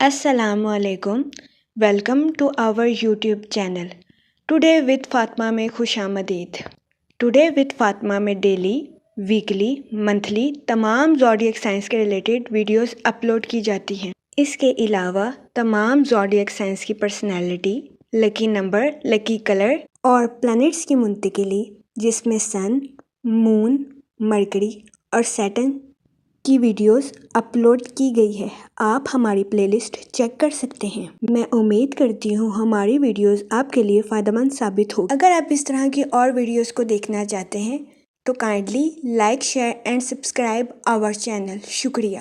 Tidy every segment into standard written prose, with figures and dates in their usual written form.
السلام علیکم. Welcome to our YouTube channel today with Fatima میں خوش آمدید. ٹوڈے وتھ فاطمہ میں ڈیلی، ویکلی، منتھلی تمام زوڈیک سائنس کے ریلیٹڈ ویڈیوز اپلوڈ کی جاتی ہیں. اس کے علاوہ تمام زوڈیک سائنس کی personality, lucky number, lucky colour اور پلانٹس کی منتقلی، جس میں سن، مون، مرکری اور سیٹرن کی ویڈیوز اپلوڈ کی گئی ہے. آپ ہماری پلے لسٹ چیک کر سکتے ہیں. میں امید کرتی ہوں ہماری ویڈیوز آپ کے لیے فائدہ مند ثابت ہوگی. اگر آپ اس طرح کی اور ویڈیوز کو دیکھنا چاہتے ہیں تو kindly like, share and subscribe our channel. شکریہ.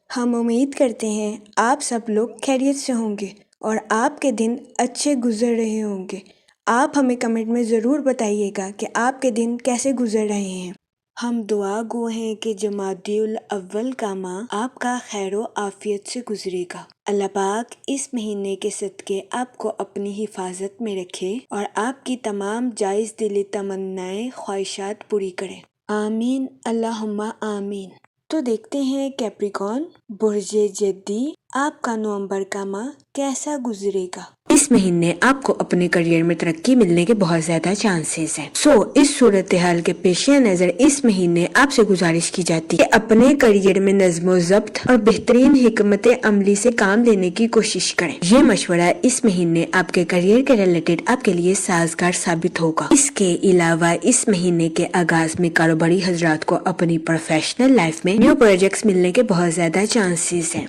ہم امید کرتے ہیں آپ سب لوگ خیریت سے ہوں گے اور آپ کے دن اچھے گزر رہے ہوں گے. آپ ہمیں کمنٹ میں ضرور بتائیے گا کہ آپ کے دن کیسے گزر رہے ہیں. ہم دعا گو ہیں کہ جمادی الاول کا ماہ آپ کا خیر و عافیت سے گزرے گا. اللہ پاک اس مہینے کے صدقے آپ کو اپنی حفاظت میں رکھے اور آپ کی تمام جائز دلی تمنائیں، خواہشات پوری کرے. آمین اللہم آمین. تو دیکھتے ہیں کیپریکون برج جدی آپ کا نومبر کا ماہ کیسا گزرے گا. اس مہینے آپ کو اپنے کریئر میں ترقی ملنے کے بہت زیادہ چانسز ہیں. اس صورتحال کے پیش نظر اس مہینے آپ سے گزارش کی جاتی ہے کہ اپنے کریئر میں نظم و ضبط اور بہترین حکمت عملی سے کام لینے کی کوشش کریں. یہ مشورہ اس مہینے آپ کے کریئر کے ریلیٹڈ آپ کے لیے سازگار ثابت ہوگا. اس کے علاوہ اس مہینے کے آغاز میں کاروباری حضرات کو اپنی پروفیشنل لائف میں نیو پروجیکٹس ملنے کے بہت زیادہ چانسز ہیں.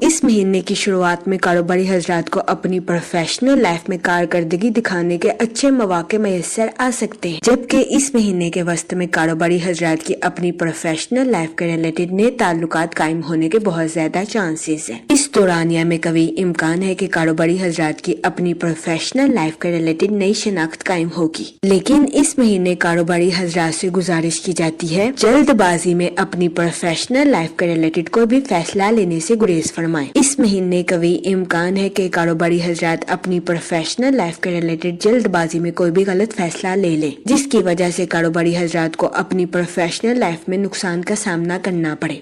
اس مہینے کی شروعات میں کاروباری حضرات کو اپنی پروفیشنل لائف میں کارکردگی دکھانے کے اچھے مواقع میسر آ سکتے ہیں، جبکہ اس مہینے کے وسط میں کاروباری حضرات کی اپنی پروفیشنل لائف کے ریلیٹڈ نئے تعلقات قائم ہونے کے بہت زیادہ چانسز ہیں. اس دورانیہ میں قوی امکان ہے کہ کاروباری حضرات کی اپنی پروفیشنل لائف کے ریلیٹڈ نئی شناخت قائم ہوگی. لیکن اس مہینے کاروباری حضرات سے گزارش کی جاتی ہے جلد بازی میں اپنی پروفیشنل لائف کے ریلیٹڈ کوئی بھی فیصلہ لینے سے گریز فرمائیں. اس مہینے قوی امکان ہے کہ کاروباری حضرات اپنی پروفیشنل لائف کے ریلیٹڈ جلد بازی میں کوئی بھی غلط فیصلہ لے لیں، جس کی وجہ سے کاروباری حضرات کو اپنی پروفیشنل لائف میں نقصان کا سامنا کرنا پڑے.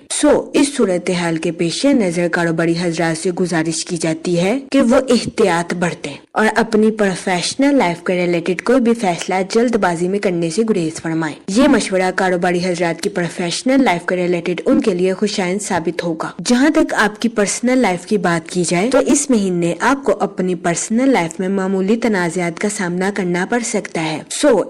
اس صورتحال کے پیش نظر کاروباری حضرات سے گزارش کی جاتی ہے کہ وہ احتیاط برتیں اور اپنی پروفیشنل لائف کے ریلیٹڈ کوئی بھی فیصلہ جلد بازی میں کرنے سے گریز فرمائیں. یہ مشورہ کاروباری حضرات کی پروفیشنل لائف کے ریلیٹڈ ان کے لیے خوشائند ثابت ہوگا. جہاں تک آپ کی پرسنل لائف کی بات کی جائے تو اس مہینے آپ کو اپنی پرسنل لائف میں معمولی تنازعات کا سامنا کرنا پڑ سکتا ہے.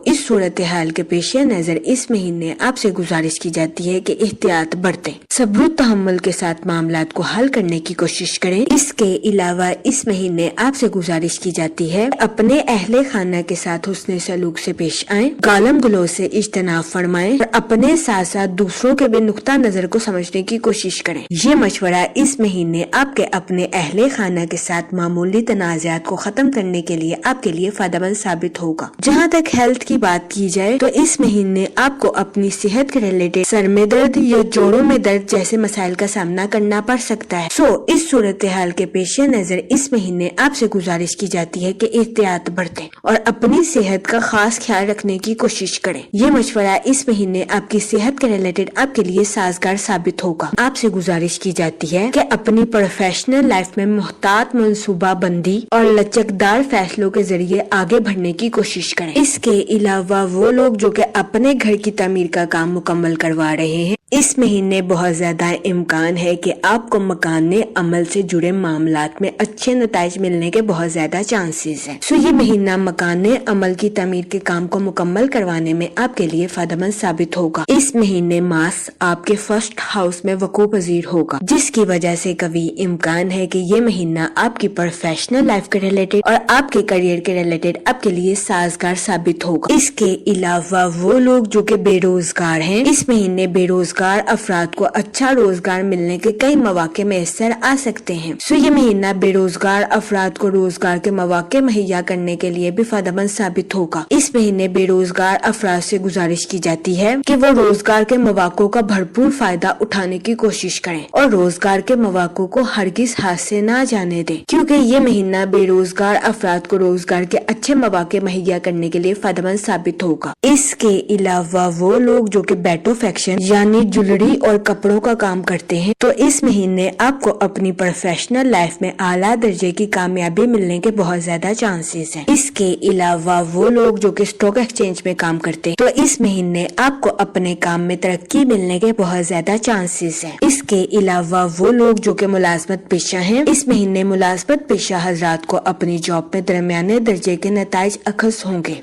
اس صورتحال کے پیش نظر اس مہینے آپ سے گزارش کی جاتی ہے کہ احتیاط برتیں، صبر و تحمل کے ساتھ معاملات کو حل کرنے کی کوشش کریں. اس کے علاوہ اس مہینے آپ سے گزارش کی جاتی ہے اپنے اہل خانہ کے ساتھ حسن سلوک سے پیش آئیں، گالم گلوچ سے اجتناب فرمائیں اور اپنے ساتھ ساتھ دوسروں کے بھی نقطہ نظر کو سمجھنے کی کوشش کریں. یہ مشورہ اس مہینے آپ کے اپنے اہل خانہ کے ساتھ معمولی تنازعات کو ختم کرنے کے لیے آپ کے لیے فائدہ مند ثابت ہوگا. جہاں تک ہیلتھ کی بات کی جائے تو اس مہینے آپ کو اپنی صحت کے ریلیٹڈ سر میں درد یا جوڑوں میں درد جیسے مسائل کا سامنا کرنا پڑ سکتا ہے. اس صورتحال کے پیش نظر اس مہینے آپ سے گزارش کی جاتی ہے کہ احتیاط برتیں اور اپنی صحت کا خاص خیال رکھنے کی کوشش کریں. یہ مشورہ اس مہینے آپ کی صحت کے ریلیٹڈ آپ کے لیے سازگار ثابت ہوگا. آپ سے گزارش کی جاتی ہے کہ اپنی پروفیشنل لائف میں محتاط منصوبہ بندی اور لچکدار فیصلوں کے ذریعے آگے بڑھنے کی کوشش کریں. اس کے علاوہ وہ لوگ جو کہ اپنے گھر کی تعمیر کا کام مکمل کروا رہے ہیں، اس مہینے بہت زیادہ امکان ہے کہ آپ کو مکان عمل سے جڑے معاملات میں اچھے نتائج ملنے کے بہت زیادہ چانسز ہیں. یہ مہینہ مکان عمل کی تعمیر کے کام کو مکمل کروانے میں آپ کے لیے فائدہ مند ثابت ہوگا. اس مہینے ماس آپ کے فرسٹ ہاؤس میں وقوع پذیر ہوگا، جس کی وجہ سے قوی امکان ہے کہ یہ مہینہ آپ کی پروفیشنل لائف کے ریلیٹڈ اور آپ کے کریئر کے ریلیٹڈ آپ کے لیے سازگار ثابت ہوگا. اس کے علاوہ وہ لوگ جو کہ بے روزگار ہیں، اس مہینے بے روزگار افراد کو اچھا روزگار ملنے کے کئی مواقع میسر آ سکتے ہیں. یہ مہینہ بے روزگار افراد کو روزگار کے مواقع مہیا کرنے کے لیے بھی فائدہ مند ثابت ہوگا. اس مہینے بے روزگار افراد سے گزارش کی جاتی ہے کہ وہ روزگار کے مواقع کا بھرپور فائدہ اٹھانے کی کوشش کریں اور روزگار کے مواقع کو ہرگز ہاتھ سے نہ جانے دیں، کیونکہ یہ مہینہ بے روزگار افراد کو روزگار کے اچھے مواقع مہیا کرنے کے لیے فائدہ مند ثابت ہوگا۔ اس کے علاوہ وہ لوگ جو کہ بیٹو فیکشن یعنی جولری اور کپڑوں کا کام کرتے ہیں تو اس مہینے آپ کو اپنی پروفیشنل لائف میں اعلیٰ درجے کی کامیابی ملنے کے بہت زیادہ چانسز ہیں۔ اس کے علاوہ وہ لوگ جو کہ اسٹاک ایکسچینج میں کام کرتے ہیں تو اس مہینے آپ کو اپنے کام میں ترقی ملنے کے بہت زیادہ چانسز ہیں۔ اس کے علاوہ وہ لوگ جو کہ ملازمت پیشہ ہیں اس مہینے ملازمت پیشہ حضرات کو اپنی جاب میں درمیانے درجے کے نتائج اخذ ہوں گے۔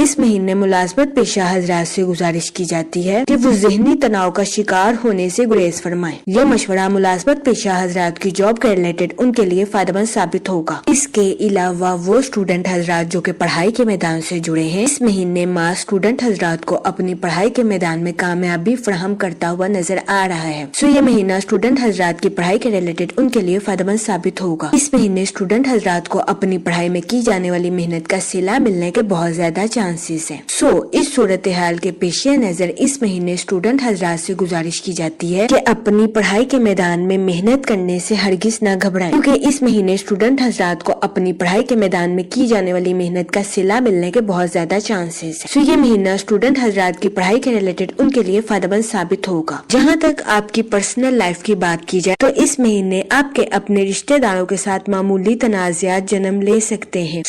اس مہینے ملازمت پیشہ حضرات سے گزارش کی جاتی ہے کہ وہ ذہنی تناؤ کا شکار ہونے سے گریز فرمائیں۔ یہ مشورہ ملازمت پیشہ حضرات کی جاب کے ریلیٹڈ ان کے لیے فائدہ مند ثابت ہوگا۔ اس کے علاوہ وہ اسٹوڈنٹ حضرات جو کہ پڑھائی کے میدان سے جڑے ہیں اس مہینے ماہ اسٹوڈنٹ حضرات کو اپنی پڑھائی کے میدان میں کامیابی فراہم کرتا ہوا نظر آ رہا ہے۔ یہ مہینہ اسٹوڈنٹ حضرات کی پڑھائی کے ریلیٹڈ ان کے لیے فائدہ مند ثابت ہوگا۔ اس مہینے اسٹوڈنٹ حضرات کو اپنی پڑھائی میں کی جانے والی محنت کا صلہ ملنے کے بہت زیادہ چانسز ہیں۔ اس صورتحال کے پیش نظر اس مہینے اسٹوڈنٹ حضرات سے گزارش کی جاتی ہے کہ اپنی پڑھائی کے میدان میں محنت کرنے سے ہرگز نہ گھبرائیں، کیونکہ اس مہینے اسٹوڈنٹ حضرات کو اپنی پڑھائی کے میدان میں کی جانے والی محنت کا صلہ ملنے کے بہت زیادہ چانسز ہیں۔ یہ مہینہ اسٹوڈنٹ حضرات کی پڑھائی کے ریلیٹڈ ان کے لیے فائدہ مند ثابت ہوگا۔ جہاں تک آپ کی پرسنل لائف کی بات کی جائے تو اس مہینے آپ کے اپنے رشتہ داروں کے ساتھ معمولی تنازعات جنم لے سکتے ہیں۔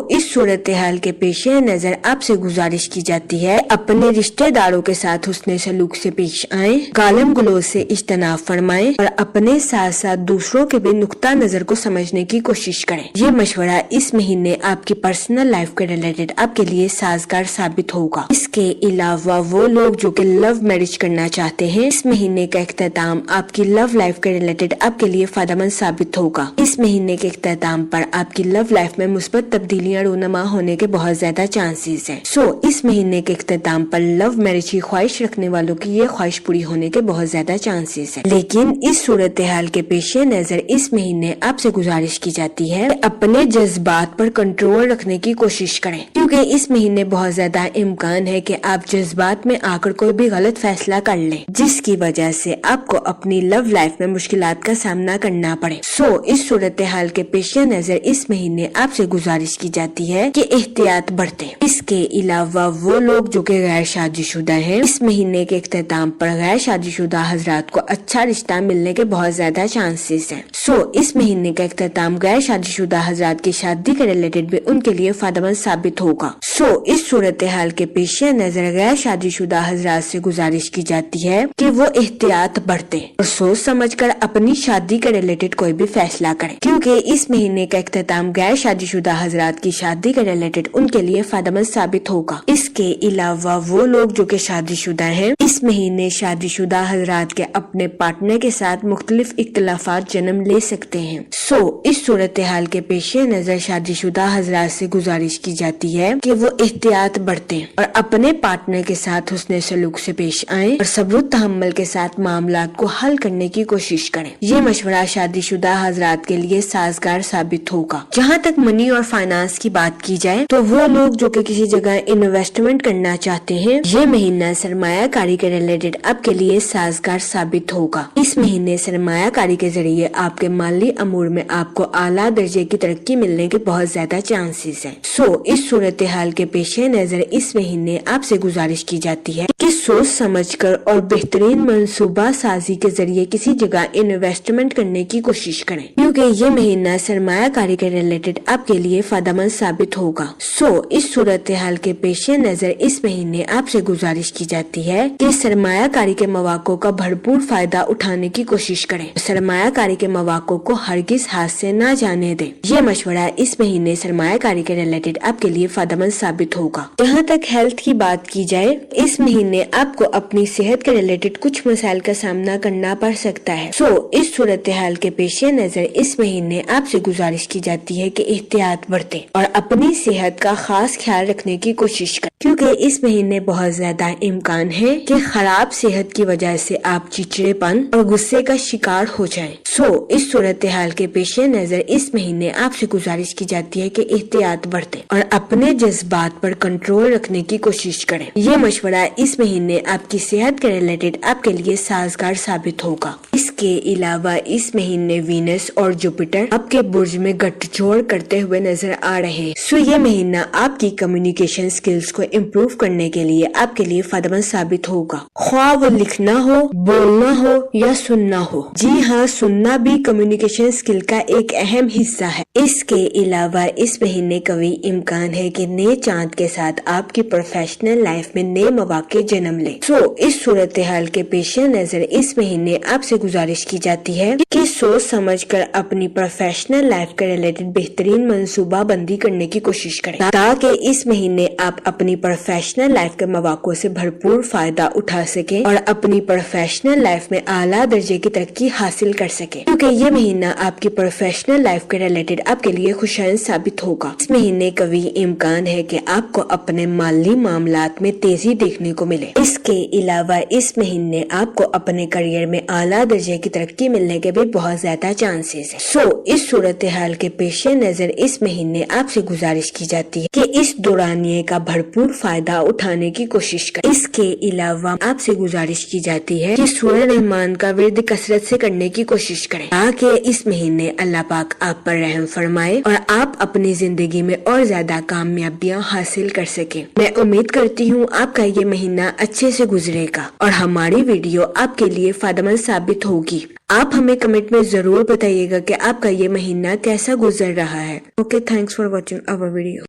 اس صورتحال کے پیش نظر آپ سے گزارش کی جاتی ہے اپنے رشتہ داروں کے ساتھ حسن سلوک سے پیش آئیں، گالم گلوچ سے اجتناب فرمائیں اور اپنے ساتھ ساتھ دوسروں کے بھی نقطہ نظر کو سمجھنے کی کوشش کریں۔ یہ مشورہ اس مہینے آپ کی پرسنل لائف کے ریلیٹڈ آپ کے لیے سازگار ثابت ہوگا۔ اس کے علاوہ وہ لوگ جو کہ لو میرج کرنا چاہتے ہیں اس مہینے کا اختتام آپ کی لو لائف کے ریلیٹڈ آپ کے لیے فائدہ مند ثابت ہوگا۔ اس مہینے کے اختتام پر آپ کی لو لائف میں مثبت تبدیلیاں رونما ہونے کے بہت زیادہ چانسز ہیں۔ اس مہینے کے اختتام پر لو میرج کی خواہش رکھنے والوں کی یہ خواہش پوری ہونے کے بہت زیادہ چانسز ہیں، لیکن اس صورتحال کے پیش نظر اس مہینے آپ سے گزارش کی جاتی ہے کہ اپنے جذبات پر کنٹرول رکھنے کی کوشش کریں، کیونکہ اس مہینے بہت زیادہ امکان ہے کہ آپ جذبات میں آ کر کوئی بھی غلط فیصلہ کر لیں جس کی وجہ سے آپ کو اپنی لو لائف میں مشکلات کا سامنا کرنا پڑے۔ اس صورتحال کے پیش نظر اس مہینے آپ سے گزارش کی جاتی ہے کہ احتیاط برتیں۔ اس کے علاوہ وہ لوگ جو کہ غیر شادی شدہ ہیں اس مہینے کے اختتام پر غیر شادی شدہ حضرات کو اچھا رشتہ ملنے کے بہت زیادہ چانسز ہیں۔ اس مہینے کا اختتام غیر شادی شدہ حضرات کی شادی کے ریلیٹڈ بھی ان کے لیے فائدہ مند ثابت ہوگا۔ اس صورتحال کے پیش نظر غیر شادی شدہ حضرات سے گزارش کی جاتی ہے کہ وہ احتیاط برتیں اور سوچ سمجھ کر اپنی شادی کے ریلیٹڈ کوئی بھی فیصلہ کریں، کیونکہ اس مہینے کا اختتام غیر شادی شدہ حضرات کی شادی کے ریلیٹڈ ان کے لیے فائدہ مند ثابت ہوگا۔ اس کے علاوہ وہ لوگ جو کہ شادی شدہ ہیں اس مہینے شادی شدہ حضرات کے اپنے پارٹنر کے ساتھ مختلف اختلافات جنم لے سکتے ہیں۔ اس صورتحال کے پیش نظر شادی شدہ حضرات سے گزارش کی جاتی ہے کہ وہ احتیاط برتیں اور اپنے پارٹنر کے ساتھ حسن سلوک سے پیش آئیں اور صبر و تحمل کے ساتھ معاملات کو حل کرنے کی کوشش کریں۔ یہ مشورہ شادی شدہ حضرات کے لیے سازگار ثابت ہوگا۔ جہاں تک منی اور فائنانس کی بات کی جائے تو وہ لوگ جو کہ کسی جگہ انویسٹمنٹ کرنا چاہتے ہیں یہ مہینہ سرمایہ کاری کے ریلیٹڈ آپ کے لیے سازگار ثابت ہوگا۔ اس مہینے سرمایہ کاری کے ذریعے آپ کے مالی امور میں آپ کو اعلیٰ درجے کی ترقی ملنے کے بہت زیادہ چانسز ہیں۔ اس صورتحال کے پیش نظر اس مہینے آپ سے گزارش کی جاتی ہے کہ سوچ سمجھ کر اور بہترین منصوبہ سازی کے ذریعے کسی جگہ انویسٹمنٹ کرنے کی کوشش کریں، کیونکہ یہ مہینہ سرمایہ کاری کے ریلیٹڈ آپ کے لیے فائدہ مند ثابت ہوگا۔ اس صورتحال کے پیش نظر اس مہینے آپ سے گزارش کی جاتی ہے کہ سرمایہ کاری کے مواقع کا بھرپور فائدہ اٹھانے کی کوشش کریں، سرمایہ کاری کے مواقع کو ہرگز ہاتھ سے نہ جانے دیں۔ یہ مشورہ اس مہینے سرمایہ کاری کے ریلیٹڈ آپ کے لیے فائدہ مند ثابت ہوگا۔ جہاں تک ہیلتھ کی بات کی جائے اس مہینے آپ کو اپنی صحت کے ریلیٹڈ کچھ مسائل کا سامنا کرنا پڑ سکتا ہے۔ اس صورتحال کے پیش نظر اس مہینے آپ سے گزارش کی جاتی ہے کہ احتیاط برتیں اور اپنی صحت کا خاص خیال رکھنے کی کوشش کریں، کیونکہ اس مہینے بہت زیادہ امکان ہے کہ خراب صحت کی وجہ سے آپ چڑچڑے پن اور غصے کا شکار ہو جائیں۔ اس صورتحال کے پیش نظر اس مہینے آپ سے گزارش کی جاتی ہے کہ احتیاط برتیں اور اپنے جذبات پر کنٹرول رکھنے کی کوشش کریں۔ یہ مشورہ اس مہینے مہینے آپ کی صحت کے ریلیٹڈ آپ کے لیے سازگار ثابت ہوگا۔ اس کے علاوہ اس مہینے وینس اور جوپیٹر آپ کے برج میں گٹھ جوڑ کرتے ہوئے نظر آ رہے ہیں۔ یہ مہینہ آپ کی کمیونیکیشن سکلز کو امپروو کرنے کے لیے آپ کے لیے فائدہ مند ثابت ہوگا، خواہ وہ لکھنا ہو، بولنا ہو یا سننا ہو۔ جی ہاں، سننا بھی کمیونیکیشن سکل کا ایک اہم حصہ ہے۔ اس کے علاوہ اس مہینے قوی امکان ہے کہ نئے چاند کے ساتھ آپ کی پروفیشنل لائف میں نئے مواقع جنم لے۔ اس صورتحال کے پیش نظر اس مہینے آپ سے گزارش کی جاتی ہے کہ سوچ سمجھ کر اپنی پروفیشنل لائف کے ریلیٹڈ بہترین منصوبہ بندی کرنے کی کوشش کریں، تاکہ اس مہینے آپ اپنی پروفیشنل لائف کے مواقع سے بھرپور فائدہ اٹھا سکیں اور اپنی پروفیشنل لائف میں اعلیٰ درجے کی ترقی حاصل کر سکیں، کیونکہ یہ مہینہ آپ کی پروفیشنل لائف کے ریلیٹڈ آپ کے لیے خوشائند ثابت ہوگا۔ اس مہینے قوی امکان ہے کہ آپ کو اپنے مالی معاملات میں تیزی دیکھنے کو ملے۔ اس کے علاوہ اس مہینے آپ کو اپنے کریئر میں اعلیٰ درجے کی ترقی ملنے کے بھی بہت زیادہ چانسز ہیں۔ اس صورتحال کے پیش نظر اس مہینے آپ سے گزارش کی جاتی ہے کہ اس دورانیے کا بھرپور فائدہ اٹھانے کی کوشش کریں۔ اس کے علاوہ آپ سے گزارش کی جاتی ہے کہ سورہ رحمان کا ورد کثرت سے کرنے کی کوشش کریں، تاکہ اس مہینے اللہ پاک آپ پر رحم فرمائے اور آپ اپنی زندگی میں اور زیادہ کامیابیاں حاصل کر سکیں۔ میں امید کرتی ہوں آپ کا یہ مہینہ اچھے سے گزرے گا اور ہماری ویڈیو آپ کے لیے فائدہ مند ثابت ہوگی۔ آپ ہمیں کمنٹ میں ضرور بتائیے گا کہ آپ کا یہ مہینہ کیسا گزر رہا ہے۔ Okay, thanks for watching our video.